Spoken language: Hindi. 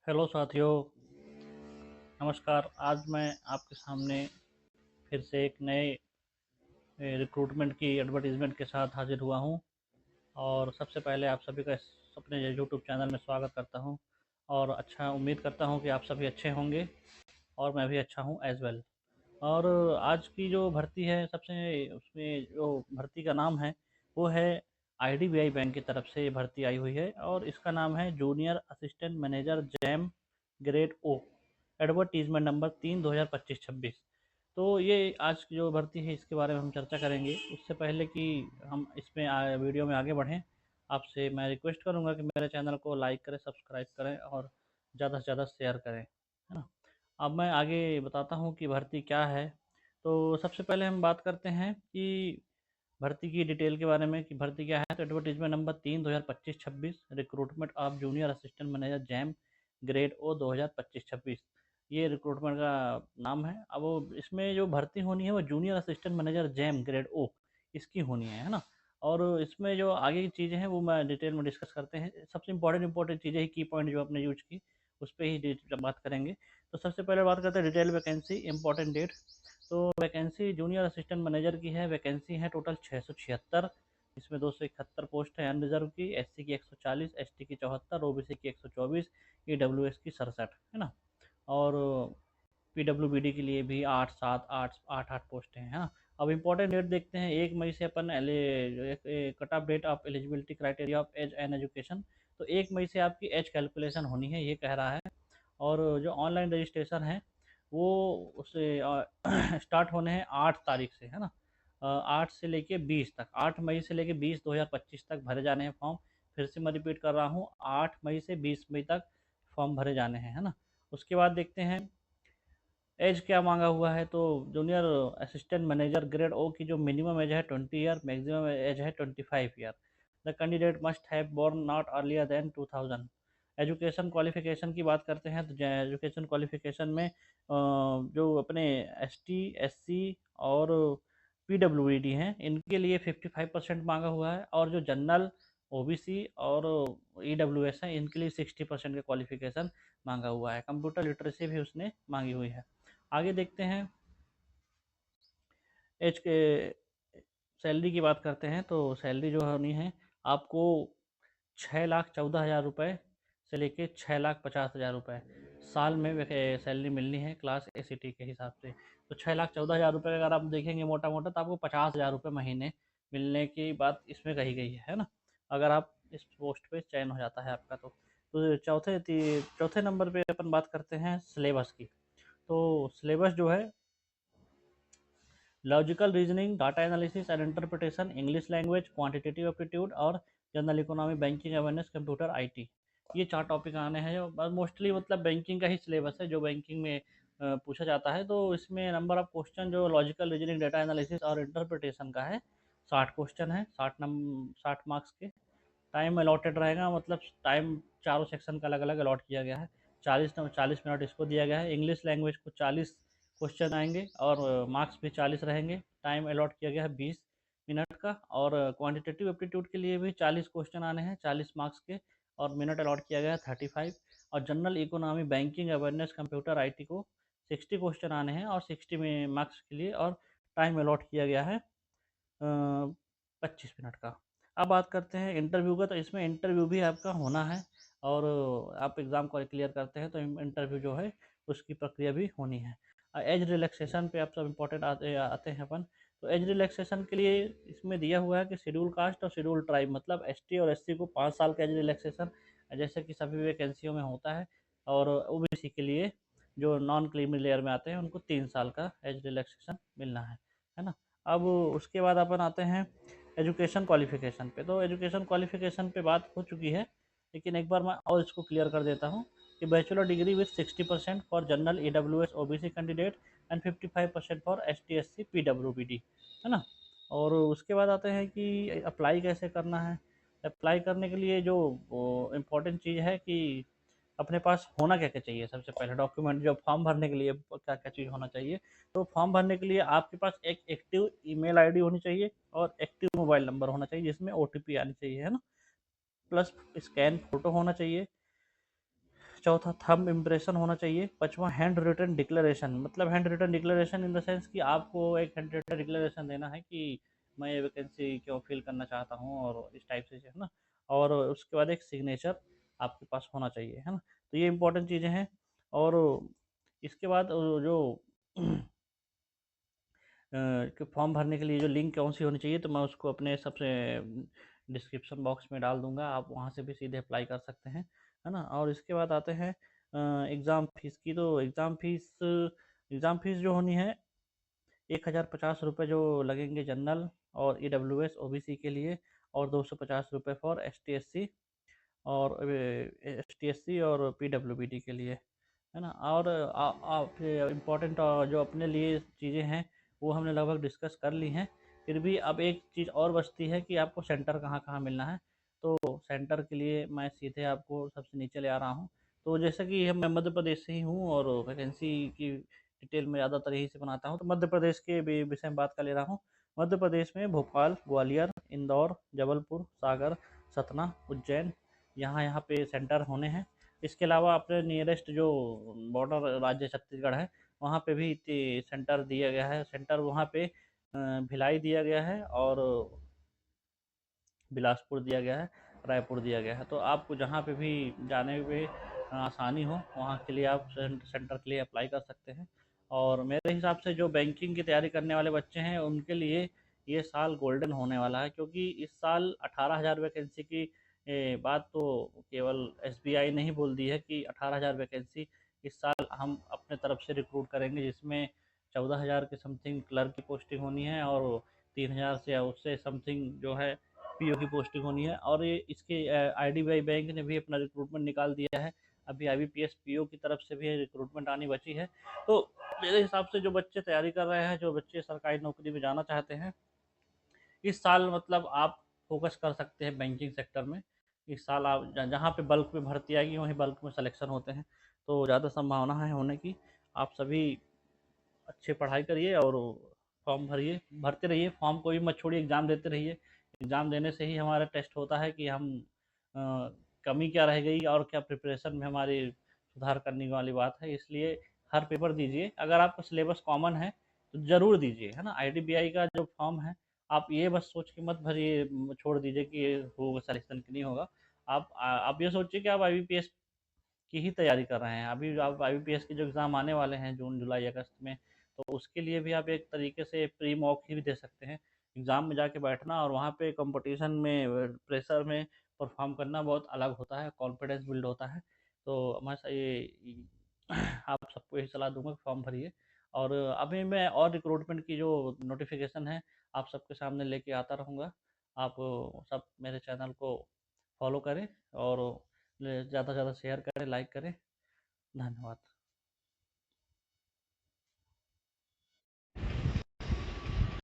हेलो साथियों, नमस्कार। आज मैं आपके सामने फिर से एक नए रिक्रूटमेंट की एडवर्टीज़मेंट के साथ हाज़िर हुआ हूँ। और सबसे पहले आप सभी का अपने यूट्यूब चैनल में स्वागत करता हूँ और उम्मीद करता हूँ कि आप सभी अच्छे होंगे और मैं भी अच्छा हूँ एज़ वेल। और आज की जो भर्ती है, सबसे उसमें जो भर्ती का नाम है वो है आईडीबीआई बैंक की तरफ से ये भर्ती आई हुई है और इसका नाम है junior assistant manager JAM grade O. Advertisement number 3/2025-26। तो ये आज की जो भर्ती है इसके बारे में हम चर्चा करेंगे। उससे पहले कि हम इसमें वीडियो में आगे बढ़ें, आपसे मैं रिक्वेस्ट करूंगा कि मेरे चैनल को लाइक करें, सब्सक्राइब करें और ज़्यादा से ज़्यादा शेयर करें, है ना। अब मैं आगे बताता हूँ कि भर्ती क्या है। तो सबसे पहले हम बात करते हैं कि भर्ती की डिटेल के बारे में कि भर्ती क्या है। तो advertisement number 3/2025-26, recruitment of junior assistant manager JAM grade O 2025-26, ये रिक्रूटमेंट का नाम है। अब वो इसमें जो भर्ती होनी है वो junior assistant manager JAM grade O इसकी होनी है ना। और इसमें जो आगे की चीज़ें हैं वो मैं डिटेल में डिस्कस करते हैं। सबसे इंपॉर्टेंट चीज़ें ही, की पॉइंट जो आपने यूज की उस पर ही बात करेंगे। तो सबसे पहले बात करते हैं डिटेल वैकेंसी, इंपॉर्टेंट डेट। तो वैकेंसी जूनियर असिस्टेंट मैनेजर की है, वैकेंसी है टोटल 676। इसमें 271 पोस्ट है अनरिजर्व की, एससी की 140, एसटी की 74, ओबीसी की 124, ईडब्ल्यूएस की 67, है ना। और पीडब्ल्यूबीडी के लिए भी 8 पोस्ट हैं, है ना। अब इंपॉर्टेंट डेट देखते हैं। 1 मई से अपन cut off date of eligibility criteria of age and education. तो 1 मई से आपकी एज कैलकुलेशन होनी है, ये कह रहा है। और जो ऑनलाइन रजिस्ट्रेशन है वो उसे स्टार्ट होने हैं 8 तारीख से, है ना। 8 से लेके 20 तक, 8 मई से लेके 20/2025 तक भरे जाने हैं फॉर्म। फिर से मैं रिपीट कर रहा हूँ, 8 मई से 20 मई तक फॉर्म भरे जाने हैं, है ना। उसके बाद देखते हैं एज क्या मांगा हुआ है। तो जूनियर असिस्टेंट मैनेजर ग्रेड ओ की जो मिनिमम एज है 20 ईयर, मैक्सिमम एज है 25 year. The candidate must have born not earlier than 2000। Education qualification की बात करते हैं तो एजुकेशन क्वालिफिकेशन में जो अपने एसटी, एससी और पीडब्ल्यूडी हैं इनके लिए 55% मांगा हुआ है। और जो जनरल, ओबीसी और ईडब्ल्यूएस है इनके लिए 60% का क्वालिफिकेशन मांगा हुआ है। कंप्यूटर लिटरेसी भी उसने मांगी हुई है। आगे देखते हैं एच के सैलरी की बात करते हैं। तो सैलरी जो होनी है आपको 6,14,000 रुपये से लेके 6,50,000 रुपये साल में सैलरी मिलनी है क्लास एसीटी के हिसाब से। तो 6,14,000 रुपये अगर आप देखेंगे मोटा मोटा तो आपको 50,000 रुपये महीने मिलने की बात इसमें कही गई है ना, अगर आप इस पोस्ट पे चयन हो जाता है आपका। तो चौथे नंबर पे अपन बात करते हैं सिलेबस की। तो सिलेबस जो है logical reasoning, data analysis and interpretation, English language, quantitative aptitude और general economy, banking awareness, computer, IT, ये 4 टॉपिक आने हैं। जो मोस्टली मतलब बैंकिंग का ही सिलेबस है जो बैंकिंग में पूछा जाता है। तो इसमें नंबर ऑफ क्वेश्चन जो लॉजिकल रीजनिंग, डाटा एनालिसिस और इंटरप्रिटेशन का है 60 क्वेश्चन है, 60 मार्क्स के। टाइम अलॉटेड रहेगा, मतलब टाइम चारों सेक्शन का अलग अलग अलॉट किया गया है। 40 मिनट इसको दिया गया है। इंग्लिश लैंग्वेज को 40 क्वेश्चन आएंगे और मार्क्स भी 40 रहेंगे। टाइम अलॉट किया गया है 20 मिनट का। और क्वांटिटेटिव एप्टीट्यूड के लिए भी 40 क्वेश्चन आने हैं 40 मार्क्स के, और मिनट अलॉट किया गया है 35। और general economy, banking awareness, computer, IT को 60 क्वेश्चन आने हैं और 60 में मार्क्स के लिए, और टाइम अलॉट किया गया है 25 मिनट का। अब बात करते हैं इंटरव्यू का। तो इसमें इंटरव्यू भी आपका होना है, और आप एग्ज़ाम को क्लियर करते हैं तो इंटरव्यू जो है उसकी प्रक्रिया भी होनी है। एज रिलैक्सेशन पे आप सब इम्पोर्टेंट आते आते हैं अपन। तो एज रिलैक्सेशन के लिए इसमें दिया हुआ है कि शेड्यूल कास्ट और शेड्यूल ट्राइब, मतलब एसटी और एससी को 5 साल का एज रिलैक्सेशन जैसे कि सभी वैकेंसियों में होता है। और ओबीसी के लिए जो नॉन क्रीमी लेयर में आते हैं उनको 3 साल का एज रिलैक्सेशन मिलना है ना। अब उसके बाद अपन आते हैं एजुकेशन क्वालिफिकेशन पे। तो एजुकेशन क्वालिफिकेशन पे बात हो चुकी है, लेकिन एक बार मैं और इसको क्लियर कर देता हूँ कि bachelor degree with 60% for general EWS OBC candidate and 55% for ST SC PWBD, है ना। और उसके बाद आते हैं कि अप्लाई कैसे करना है। अप्लाई करने के लिए जो इम्पोर्टेंट चीज़ है कि अपने पास होना क्या क्या चाहिए। सबसे पहले डॉक्यूमेंट, जो फॉर्म भरने के लिए क्या क्या चीज़ होना चाहिए। तो फॉर्म भरने के लिए आपके पास एक एक्टिव ईमेल आईडी होनी चाहिए और एक्टिव मोबाइल नंबर होना चाहिए जिसमें ओटीपी आनी चाहिए, है ना। प्लस स्कैन फोटो होना चाहिए चौथा थंब इम्प्रेशन होना चाहिए। पाँचवा हैंड रिटन डिक्लेरेशन, मतलब hand written declaration in the sense कि आपको एक हैंड रिटन डिक्लेरेशन देना है कि मैं ये वैकेंसी क्यों फिल करना चाहता हूँ और इस टाइप से, है ना। और उसके बाद एक सिग्नेचर आपके पास होना चाहिए, है ना। तो ये इंपॉर्टेंट चीज़ें हैं। और इसके बाद जो कि फॉर्म भरने के लिए जो लिंक कौन सी होनी चाहिए, तो मैं उसको अपने सबसे डिस्क्रिप्शन बॉक्स में डाल दूंगा, आप वहाँ से भी सीधे अप्लाई कर सकते हैं, है ना। और इसके बाद आते हैं एग्ज़ाम फीस की। तो एग्ज़ाम फीस जो होनी है 1050 रुपये जो लगेंगे जनरल और EWS OBC के लिए, और 250 रुपये फॉर ST SC और PWBD के लिए, है ना। और आप इम्पोर्टेंट जो अपने लिए चीज़ें हैं वो हमने लगभग डिस्कस कर ली हैं। फिर भी अब एक चीज़ और बचती है कि आपको सेंटर कहाँ कहाँ मिलना है। तो सेंटर के लिए मैं सीधे आपको सबसे नीचे ले आ रहा हूँ। तो जैसे कि मैं मध्य प्रदेश से ही हूँ और वैकेंसी की डिटेल में ज़्यादातर यही से बनाता हूँ, तो मध्य प्रदेश के विषय में बात कर ले रहा हूँ। मध्य प्रदेश में भोपाल, ग्वालियर, इंदौर, जबलपुर, सागर, सतना, उज्जैन, यहाँ यहाँ पे सेंटर होने हैं। इसके अलावा अपने नियरेस्ट जो बॉर्डर राज्य छत्तीसगढ़ है, वहाँ पे भी सेंटर दिया गया है। सेंटर वहाँ पे भिलाई दिया गया है और बिलासपुर दिया गया है, रायपुर दिया गया है। तो आपको जहाँ पे भी जाने में आसानी हो वहाँ के लिए आप सेंटर के लिए अप्लाई कर सकते हैं। और मेरे हिसाब से जो बैंकिंग की तैयारी करने वाले बच्चे हैं उनके लिए ये साल गोल्डन होने वाला है, क्योंकि इस साल 18,000 वैकेंसी की बात तो केवल SBI ने ही बोल दी है कि 18,000 वैकेंसी इस साल हम अपने तरफ से रिक्रूट करेंगे, जिसमें 14,000 के समथिंग क्लर्क की पोस्टिंग होनी है और 3,000 से उससे समथिंग जो है PO की पोस्टिंग होनी है। और ये इसके IDBI बैंक ने भी अपना रिक्रूटमेंट निकाल दिया है। अभी IBPS PO की तरफ से भी रिक्रूटमेंट आनी बची है। तो मेरे हिसाब से जो बच्चे तैयारी कर रहे हैं, जो बच्चे सरकारी नौकरी में जाना चाहते हैं, इस साल मतलब आप फोकस कर सकते हैं बैंकिंग सेक्टर में। इस साल आप जहाँ पे बल्क में भर्ती आएगी वहीं बल्क में सिलेक्शन होते हैं, तो ज़्यादा संभावना है होने की। आप सभी अच्छे पढ़ाई करिए और फॉर्म भरिए, भरते रहिए, फॉर्म को भी मत छोड़िए, एग्ज़ाम देते रहिए। एग्ज़ाम देने से ही हमारा टेस्ट होता है कि हम कमी क्या रह गई और क्या प्रिपरेशन में हमारी सुधार करने वाली बात है। इसलिए हर पेपर दीजिए। अगर आपका सिलेबस कॉमन है तो ज़रूर दीजिए, है ना। IDBI का जो फॉर्म है, आप ये बस सोच के मत भरिए, छोड़ दीजिए कि ये होगा सिलेक्शन कि नहीं होगा। आप ये सोचिए कि आप IBPS की ही तैयारी कर रहे हैं। अभी आप IBPS के जो एग्ज़ाम आने वाले हैं जून, जुलाई, अगस्त में, तो उसके लिए भी आप एक तरीके से प्री मॉक ही भी दे सकते हैं। एग्ज़ाम में जाके बैठना और वहाँ पे कंपटीशन में, प्रेशर में परफ़ॉर्म करना बहुत अलग होता है, कॉन्फिडेंस बिल्ड होता है। तो मैं आप सबको यही सलाह दूँगा कि फॉर्म भरिए। और अभी मैं और रिक्रूटमेंट की जो नोटिफ़िकेशन है, आप सबके सामने लेके आता रहूँगा। आप सब मेरे चैनल को फ़ॉलो करें और ज़्यादा से ज़्यादा शेयर करें, लाइक करें। धन्यवाद।